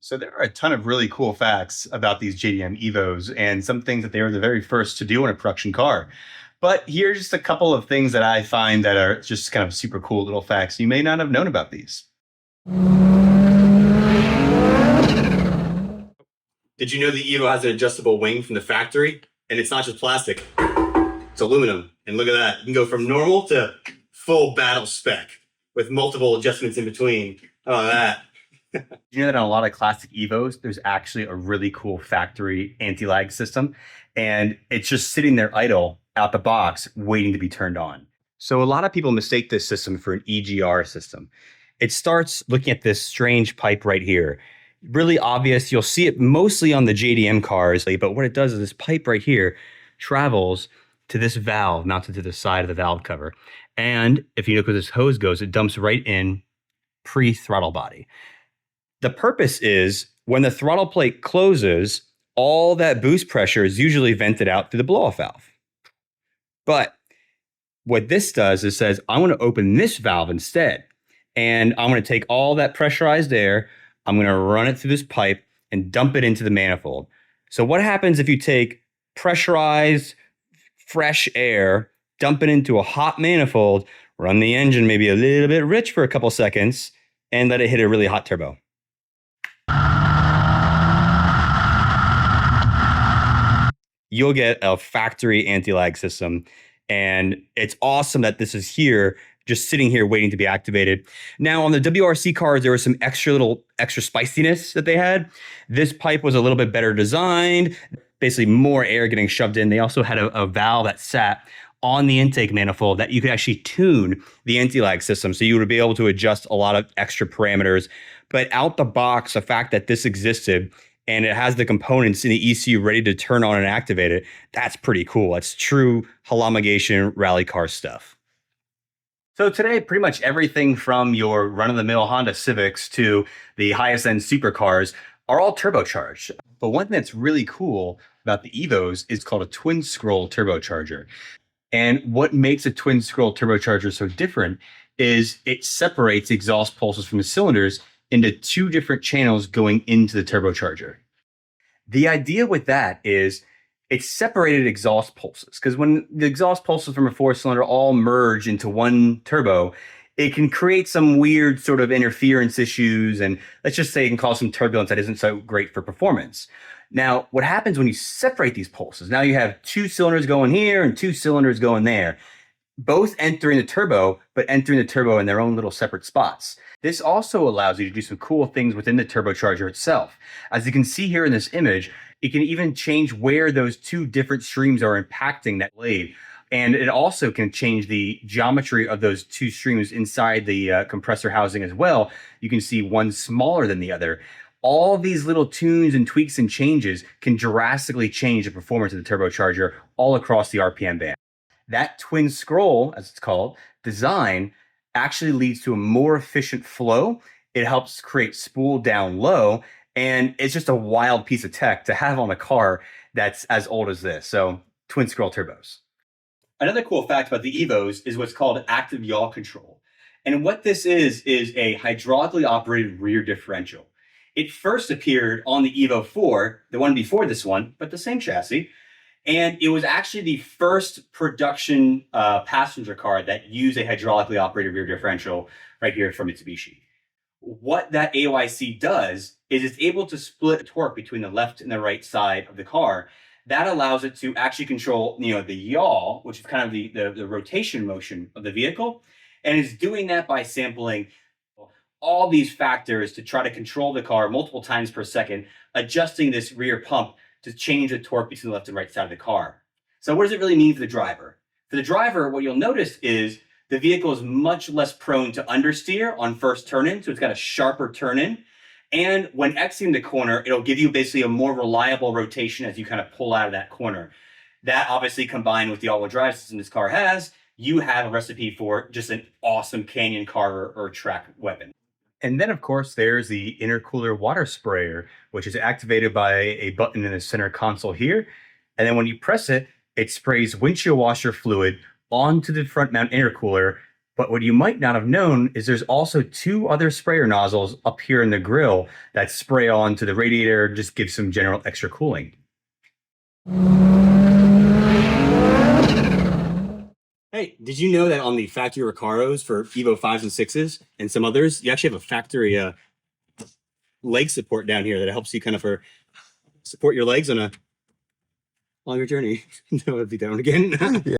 So there are a ton of really cool facts about these JDM Evos and some things that they were the very first to do in a production car. But here's just a couple of things that I find that are just kind of super cool little facts. You may not have known about these. Did you know the Evo has an adjustable wing from the factory? And it's not just plastic, it's aluminum. And look at that. You can go from normal to full battle spec with multiple adjustments in between. Oh, that. You know that on a lot of classic Evos, there's actually a really cool factory anti-lag system, and it's just sitting there idle out the box waiting to be turned on. So a lot of people mistake this system for an EGR system. It starts looking at this strange pipe right here. Really obvious. You'll see it mostly on the JDM cars, but what it does is this pipe right here travels to this valve mounted to the side of the valve cover. And if you look where this hose goes, it dumps right in pre-throttle body. The purpose is when the throttle plate closes, all that boost pressure is usually vented out through the blow-off valve. But what this does is says, I want to open this valve instead. And I'm going to take all that pressurized air, I'm going to run it through this pipe and dump it into the manifold. So what happens if you take pressurized, fresh air, dump it into a hot manifold, run the engine maybe a little bit rich for a couple seconds, and let it hit a really hot turbo? You'll get a factory anti-lag system. And it's awesome that this is here, just sitting here waiting to be activated. Now on the WRC cars, there was some extra spiciness that they had. This pipe was a little bit better designed, basically more air getting shoved in. They also had a valve that sat on the intake manifold that you could actually tune the anti-lag system. So you would be able to adjust a lot of extra parameters. But out the box, the fact that this existed and it has the components in the ECU ready to turn on and activate it, that's pretty cool. That's true homologation rally car stuff. So today, pretty much everything from your run-of-the-mill Honda Civics to the highest-end supercars are all turbocharged. But one thing that's really cool about the Evos is called a twin-scroll turbocharger. And what makes a twin-scroll turbocharger so different is it separates exhaust pulses from the cylinders into two different channels going into the turbocharger. The idea with that is it's separated exhaust pulses, because when the exhaust pulses from a four-cylinder all merge into one turbo, it can create some weird sort of interference issues, and let's just say it can cause some turbulence that isn't so great for performance. Now, what happens when you separate these pulses? Now you have two cylinders going here and two cylinders going there, both entering the turbo, but entering the turbo in their own little separate spots. This also allows you to do some cool things within the turbocharger itself. As you can see here in this image, it can even change where those two different streams are impacting that blade. And it also can change the geometry of those two streams inside the compressor housing as well. You can see one smaller than the other. All these little tunes and tweaks and changes can drastically change the performance of the turbocharger all across the RPM band. That twin scroll, as it's called, design actually leads to a more efficient flow. It helps create spool down low, and it's just a wild piece of tech to have on a car that's as old as this. So twin scroll turbos. Another cool fact about the Evos is what's called Active Yaw Control. And what this is a hydraulically operated rear differential. It first appeared on the Evo 4, the one before this one, but the same chassis. And it was actually the first production passenger car that used a hydraulically operated rear differential right here from Mitsubishi. What that AYC does is it's able to split torque between the left and the right side of the car. That allows it to actually control, the yaw, which is kind of the rotation motion of the vehicle. And it's doing that by sampling all these factors to try to control the car multiple times per second, adjusting this rear pump to change the torque between the left and right side of the car. So what does it really mean for the driver? For the driver, what you'll notice is the vehicle is much less prone to understeer on first turn-in, so it's got a sharper turn-in. And when exiting the corner, it'll give you basically a more reliable rotation as you kind of pull out of that corner. That obviously combined with the all-wheel drive system this car has, you have a recipe for just an awesome canyon car or track weapon. And then, of course, there's the intercooler water sprayer, which is activated by a button in the center console here. And then when you press it, it sprays windshield washer fluid onto the front mount intercooler But what you might not have known is there's also 2 other sprayer nozzles up here in the grill that spray onto the radiator, just give some general extra cooling. Hey, did you know that on the factory Recaros for Evo 5s and 6s and some others, you actually have a factory leg support down here that helps you kind of support your legs on a longer journey? No, it'd be down again.